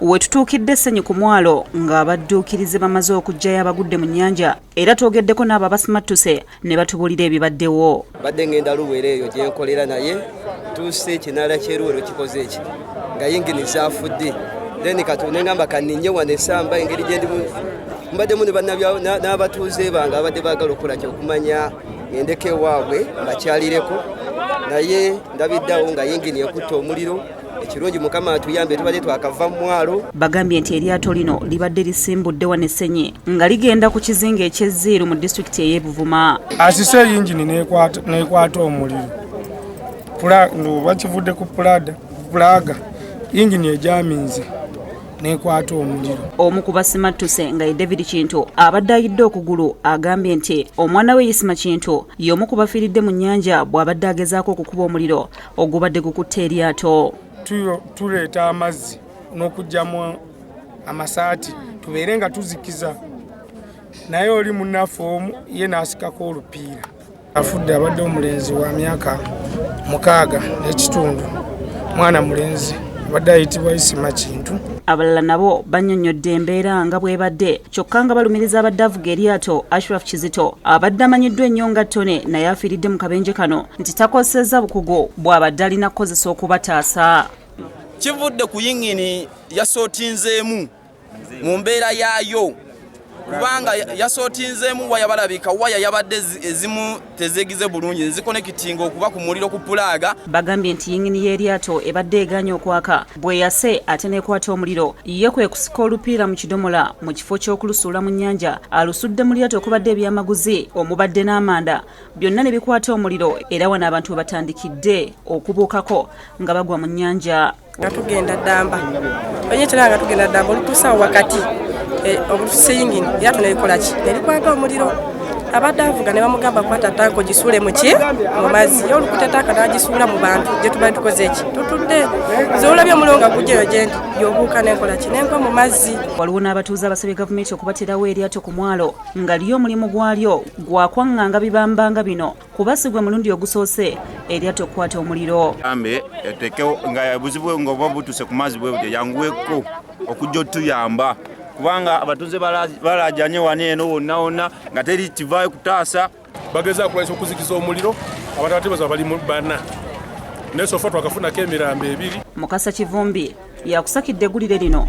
wetutuukidde Ssenyi ku mwalo ng'abadduukirizi bamaze okuggyayo abagudde mu nnyanja era twogeddeko n'abo abasimattuse ne batubuulira ebibaddewo. Badde ngenda Luwero eyo gye nkolera naye tuuse Kinala ky'e Luwero kikoze eki nga yingini zaafudde then Katonda ngamba kaninye wano essamba engeri gye ndi mbaddemu n'abatuuze bange abadde baagala okukola kyokumanya ngendeko ewaabwe bakyalireko naye ndabiddawo nga yingini ekutta omuliro. Ekirungi Mukama atuyambe tubadde twakava mu mwalo. Bagambye nti eryato lino libadde lisimbudde wano e Ssenyi nga ligenda ku kizinga eky'Ezziiru mu disitulikiti ey'e Buvuma. Asise yingini n'ekwata omuliro bakivudde ku pulaga yingini ejaminze n'ekwata omuliro. Omu ku basimattuse nga ye David Kintu abadde ayidde okugulu agambye nti omwana we Isima Kintu y'omu ku bafiiridde mu nnyanja bw'abadde agezaako okukuba omuliro ogubadde gukutta eryato. Tuleeta amazzi n'okugyamu amasaati tubeere nga tuzikiza naye oli munnaffe omu ye n'asikako olupiira. Afudde abadde omulenzi wa myaka 6 n'ekitundu, mwana mulenzi abadde ayitibwa Isima Kintu. Abalala nabo bannyonnyodde embeera nga bw'ebadde kyokka nga balumiriza abadde avuga eryato Ashraf Kizito abadde amanyiddwa ennyo nga Ttone naye afiiridde mu kabenje kano nti takosezza bukugu bw'abadde alina kukozesa okubataasa. Kivudde ku yingini yasootinzeemu mu mbeera yaayo kubanga yasootinzeemu waya balabika waya yabadde ezimu tezeegize bulungi nzikonekitinga okuba ku muliro ku pulaga. Bagambye nti yingini y'eryato ebadde eganye okwaka bwe yase ate n'ekwata omuliro ye kwe kusika olupiira mu kidomola mu kifo ky'okulusuula mu nnyanja alusudde mu lyato okubadde ebyamaguzi omubadde n'amanda byonna ne bikwata omuliro era wano abantu batandikidde okubuukako nga bagwa mu nnyanja. Nga tugenda Ddamba onyetera nga tugenda Ddamba olutuusawo wakati obutuse yingini eryato nelikola ki nelikwata omuliro. Abadde avuga ne bamugamba kwata tanko gisuule mu mazzi ye olukuta tanka n'agisuula mu bantu gye tubadde tukoze eki tutudde zeolabye omuliro nga gujjayo gye ndi yobuuka nenkola ki nenkwa mu mazzi. Waliwo n'abatuuze abasabye gavumenti okubaterawo eryato ku mwalo nga lyo omulimu gwalyo gwakwaŋŋanga bibambanga bino kubasigwe mulundi ogusoose eryato okukwata omuliro. Ambe etekewo nga buzibu nga oba butuse ku mazzi bwe butyo yanguweko okujja otuyamba kubanga abatuze balajanye wano eno wonna wonna nga teri kivaayo kutaasa. Bageza kulwanyisa okuzikiza omuliro abantu abatebaza bali mu bana nesofa twakafunako emirambo 2. Mukasa Kivumbi yakusakidde eggulire lino